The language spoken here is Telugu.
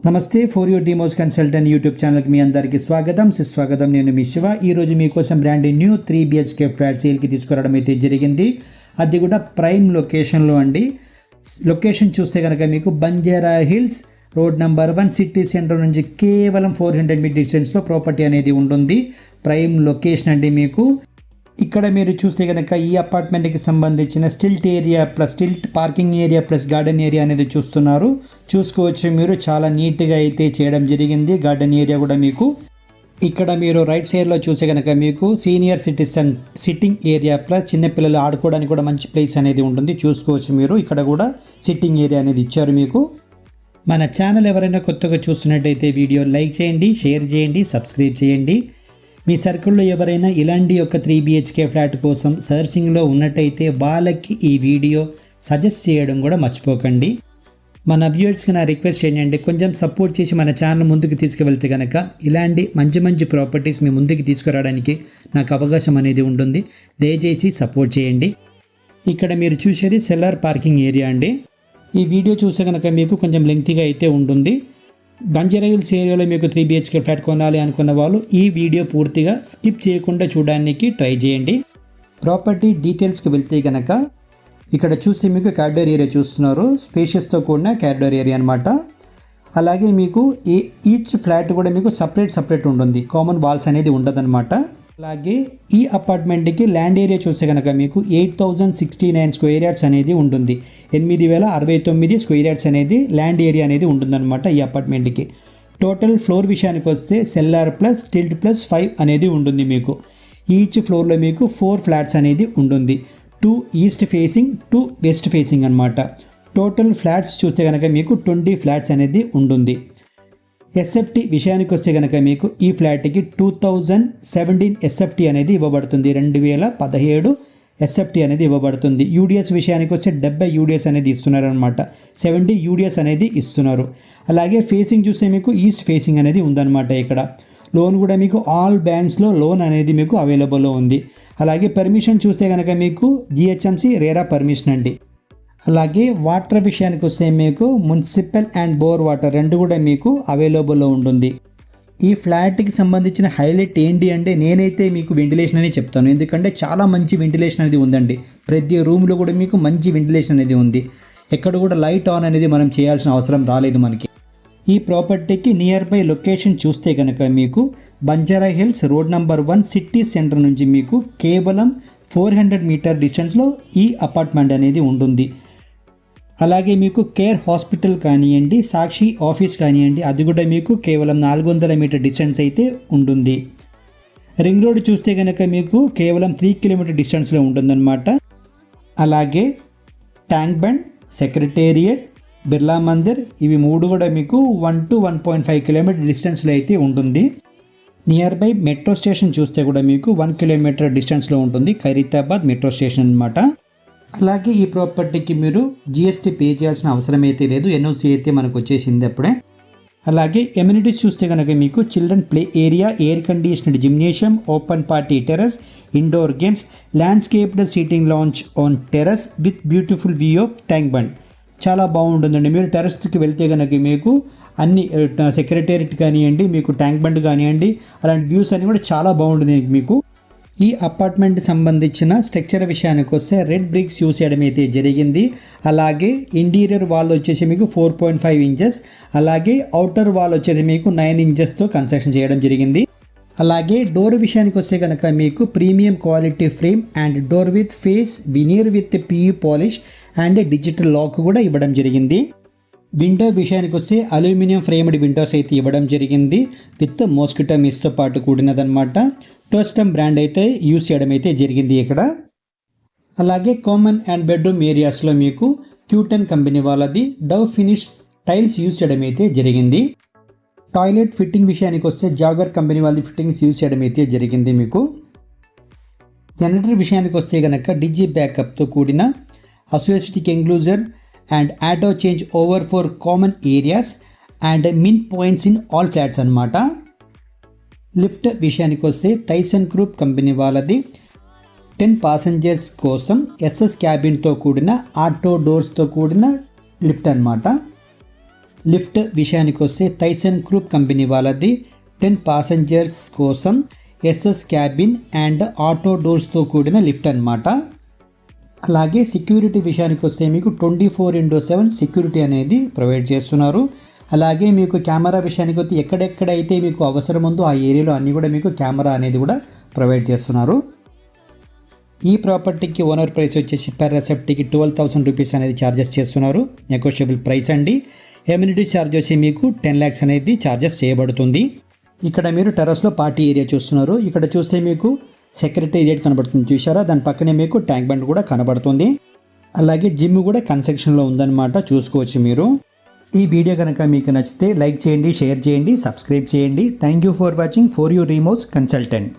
నమస్తే ఫర్ యువర్ డిమోస్ కన్సల్టెంట్ యూట్యూబ్ ఛానల్కి మీ అందరికీ స్వాగతం సుస్వాగతం. నేను మీ శివ. ఈరోజు మీకోసం బ్రాండ్ న్యూ 3 BHK ఫ్లాట్ సేల్కి తీసుకురావడం అయితే జరిగింది. అది కూడా ప్రైమ్ లొకేషన్లో అండి. లొకేషన్ చూస్తే కనుక మీకు Banjara hills road number 1 city centre నుంచి కేవలం 400 మీటర్ డిస్టెన్స్లో ప్రాపర్టీ అనేది ఉంటుంది. ప్రైమ్ లొకేషన్ అండి. మీకు ఇక్కడ మీరు చూస్తే కనుక ఈ అపార్ట్మెంట్కి సంబంధించిన stilt area plus stilt parking area plus garden area అనేది చూసుకోవచ్చు. మీరు చాలా నీట్గా అయితే చేయడం జరిగింది. గార్డెన్ ఏరియా కూడా మీకు ఇక్కడ మీరు రైట్ సైడ్లో చూస్తే కనుక మీకు senior citizens sitting area plus చిన్నపిల్లలు ఆడుకోవడానికి కూడా మంచి ప్లేస్ అనేది ఉంటుంది. చూసుకోవచ్చు మీరు ఇక్కడ కూడా సిట్టింగ్ ఏరియా అనేది ఇచ్చారు మీకు. మన ఛానల్ ఎవరైనా కొత్తగా చూస్తున్నట్టయితే వీడియో లైక్ చేయండి, షేర్ చేయండి, సబ్స్క్రైబ్ చేయండి. మీ సర్కిల్లో ఎవరైనా ఇలాంటి ఒక 3 BHK ఫ్లాట్ కోసం సర్చింగ్లో ఉన్నట్టయితే వాళ్ళకి ఈ వీడియో సజెస్ట్ చేయడం కూడా మర్చిపోకండి. మన వ్యూవర్స్కి నా రిక్వెస్ట్ ఏంటంటే కొంచెం సపోర్ట్ చేసి మన ఛానల్ ముందుకు తీసుకువెళ్తే కనుక ఇలాంటి మంచి ప్రాపర్టీస్ మీ ముందుకు తీసుకురావడానికి నాకు అవకాశం అనేది ఉంటుంది. దయచేసి సపోర్ట్ చేయండి. ఇక్కడ మీరు చూసేది సెల్లార్ పార్కింగ్ ఏరియా అండి. ఈ వీడియో చూస్తే కనుక మీకు కొంచెం లెంగ్తీగా అయితే ఉంటుంది. బంజారా హిల్స్ ఏరియాలో మీకు 3 BHK ఫ్లాట్ కొనాలి అనుకున్న వాళ్ళు ఈ వీడియో పూర్తిగా స్కిప్ చేయకుండా చూడడానికి ట్రై చేయండి. ప్రాపర్టీ డీటెయిల్స్కి వెళ్తే కనుక ఇక్కడ చూస్తే మీకు కారిడార్ ఏరియా చూస్తున్నారు. స్పేషియస్తో కూడిన కారిడార్ ఏరియా అనమాట. అలాగే మీకు ఈచ్ ఫ్లాట్ కూడా మీకు సపరేట్ ఉంటుంది. కామన్ వాల్స్ అనేది ఉండదన్నమాట. అలాగే ఈ అపార్ట్మెంట్కి ల్యాండ్ ఏరియా చూస్తే కనుక మీకు 8069 స్క్వేర్ యార్డ్స్ అనేది ఉంటుంది. 8069 స్క్వేర్ యార్డ్స్ అనేది ల్యాండ్ ఏరియా అనేది ఉంటుందన్నమాట ఈ అపార్ట్మెంట్కి. టోటల్ ఫ్లోర్ విషయానికి వస్తే సెల్లార్ ప్లస్ స్టిల్ట్ ప్లస్ 5 అనేది ఉంటుంది మీకు. ఈచ్ ఫ్లోర్లో మీకు 4 ఫ్లాట్స్ అనేది ఉంటుంది. 2 ఈస్ట్ ఫేసింగ్ 2 వెస్ట్ ఫేసింగ్ అనమాట. టోటల్ ఫ్లాట్స్ చూస్తే కనుక మీకు 20 ఫ్లాట్స్ అనేది ఉంటుంది. SFT విషయానికి వస్తే కనుక మీకు ఈ ఫ్లాట్కి 2017 SFT అనేది ఇవ్వబడుతుంది. 2017 SFT అనేది ఇవ్వబడుతుంది. UDS విషయానికి వస్తే 70 UDS అనేది ఇస్తున్నారు అనమాట. 70 UDS అనేది ఇస్తున్నారు. అలాగే ఫేసింగ్ చూస్తే మీకు ఈస్ట్ ఫేసింగ్ అనేది ఉందన్నమాట. ఇక్కడ లోన్ కూడా మీకు ఆల్ బ్యాంక్స్లో లోన్ అనేది మీకు అవైలబుల్లో ఉంది. అలాగే పర్మిషన్ చూస్తే కనుక మీకు GHMC రేరా పర్మిషన్ అండి. అలాగే వాటర్ విషయానికి వస్తే మీకు మున్సిపల్ అండ్ బోర్ వాటర్ రెండు కూడా మీకు అవైలబుల్లో ఉంటుంది. ఈ ఫ్లాట్కి సంబంధించిన హైలైట్ ఏంటి అంటే నేనైతే మీకు వెంటిలేషన్ అని చెప్తాను. ఎందుకంటే చాలా మంచి వెంటిలేషన్ అనేది ఉందండి. ప్రతి రూమ్లో కూడా మీకు మంచి వెంటిలేషన్ అనేది ఉంది. ఎక్కడ కూడా లైట్ ఆన్ అనేది మనం చేయాల్సిన అవసరం రాలేదు మనకి. ఈ ప్రాపర్టీకి నియర్ బై లొకేషన్ చూస్తే కనుక మీకు Banjara hills road number 1 city centre నుంచి మీకు కేవలం 400 మీటర్ డిస్టెన్స్లో ఈ అపార్ట్మెంట్ అనేది ఉంటుంది. అలాగే మీకు కేర్ హాస్పిటల్ కానివ్వండి, సాక్షి ఆఫీస్ కానివ్వండి, అది కూడా మీకు కేవలం 400 మీటర్ డిస్టెన్స్ అయితే ఉంటుంది. రింగ్ రోడ్ చూస్తే కనుక మీకు కేవలం 3 కిలోమీటర్ డిస్టెన్స్లో ఉంటుందన్నమాట. అలాగే tank bund, secretariat, Birla Mandir ఇవి 3 కూడా మీకు 1 to 1.5 కిలోమీటర్ డిస్టెన్స్లో అయితే ఉంటుంది. నియర్ బై మెట్రో స్టేషన్ చూస్తే కూడా మీకు 1 కిలోమీటర్ డిస్టెన్స్లో ఉంటుంది. ఖైరతాబాద్ మెట్రో స్టేషన్ అనమాట. అలాగే ఈ ప్రాపర్టీకి మీరు GST పే చేయాల్సిన అవసరం అయితే లేదు. NOC అయితే మనకు వచ్చేసింది అప్పుడే. అలాగే ఎమ్యూనిటీస్ చూస్తే కనుక మీకు children play area, air conditioned gymnasium, open party terrace, indoor games, landscaped seating lounge on terrace with beautiful view of Tank Bund. చాలా బాగుంటుందండి. మీరు టెర్రస్కి వెళ్తే కనుక మీకు అన్ని సెక్రటేరియట్ కానివ్వండి, మీకు ట్యాంక్ బండ్ కానివ్వండి, అలాంటి వ్యూస్ అన్ని కూడా చాలా బాగుంటుంది మీకు. ఈ అపార్ట్మెంట్ సంబంధించిన స్ట్రక్చర్ విషయానికి వస్తే రెడ్ బ్రిక్స్ యూస్ చేయడం అయితే జరిగింది. అలాగే ఇంటీరియర్ వాల్ వచ్చేసి మీకు 4.5 ఇంచెస్, అలాగే అవుటర్ వాల్ వచ్చేసి మీకు 9 ఇంచెస్తో కన్స్ట్రక్షన్ చేయడం జరిగింది. అలాగే డోర్ విషయానికి వస్తే కనుక మీకు premium quality frame and door with face veneer with PU polish and digital lock కూడా ఇవ్వడం జరిగింది. విండో విషయానికి వస్తే అల్యూమినియం ఫ్రేమ్డ్ విండోస్ అయితే ఇవ్వడం జరిగింది విత్ మోస్కిటో మిస్తో పాటు కూడినదన్నమాట. టోస్టమ్ బ్రాండ్ అయితే యూస్ చేయడం అయితే జరిగింది ఇక్కడ. అలాగే కామన్ అండ్ బెడ్రూమ్ ఏరియాస్లో మీకు Q10 కంపెనీ వాళ్ళది డవ్ ఫినిష్ టైల్స్ యూస్ చేయడం అయితే జరిగింది. టాయిలెట్ ఫిట్టింగ్ విషయానికి వస్తే జాగర్ కంపెనీ వాళ్ళది ఫిట్టింగ్స్ యూస్ చేయడం అయితే జరిగింది మీకు. జనరేటర్ విషయానికి వస్తే కనుక DG బ్యాకప్తో కూడిన acoustic enclosure and auto change over for common areas and min points in all flats అనమాట. లిఫ్ట్ విషయానికి వస్తే టైసన్ గ్రూప్ కంపెనీ వాళ్ళది 10 passengers కోసం SS క్యాబిన్తో కూడిన ఆటో డోర్స్తో కూడిన లిఫ్ట్ అనమాట. లిఫ్ట్ విషయానికి వస్తే టైసన్ గ్రూప్ కంపెనీ వాళ్ళది 10 passengers కోసం ఎస్ఎస్ క్యాబిన్ అండ్ ఆటో డోర్స్తో కూడిన లిఫ్ట్ అన్నమాట. అలాగే సెక్యూరిటీ విషయానికి వస్తే మీకు 24/7 సెక్యూరిటీ అనేది ప్రొవైడ్ చేస్తున్నారు. అలాగే మీకు కెమెరా విషయానికి వస్తే ఎక్కడెక్కడైతే మీకు అవసరం ఉందో ఆ ఏరియాలో అన్నీ కూడా మీకు కెమెరా అనేది కూడా ప్రొవైడ్ చేస్తున్నారు. ఈ ప్రాపర్టీకి ఓనర్ ప్రైస్ వచ్చేసి పర్ రెసెప్ట్కి 12,000 రూపీస్ అనేది ఛార్జెస్ చేస్తున్నారు. నెగోషియబుల్ ప్రైస్ అండి. ఎమ్యూనిటీ ఛార్జ్ వచ్చి మీకు 10 lakhs అనేది ఛార్జెస్ చేయబడుతుంది. ఇక్కడ మీరు టెర్రస్లో పార్టీ ఏరియా చూస్తున్నారు. ఇక్కడ చూస్తే మీకు సెక్రటేరియట్ కనబడుతుంది చూసారా, దాని పక్కనే మీకు ట్యాంక్ బండ్ కూడా కనబడుతుంది. అలాగే జిమ్ కూడా కన్స్ట్రక్షన్లో ఉందన్నమాట, చూసుకోవచ్చు మీరు. ఈ వీడియో కనుక మీకు నచ్చితే లైక్ చేయండి, షేర్ చేయండి, సబ్స్క్రైబ్ చేయండి. Thank you for watching for your Remos consultant.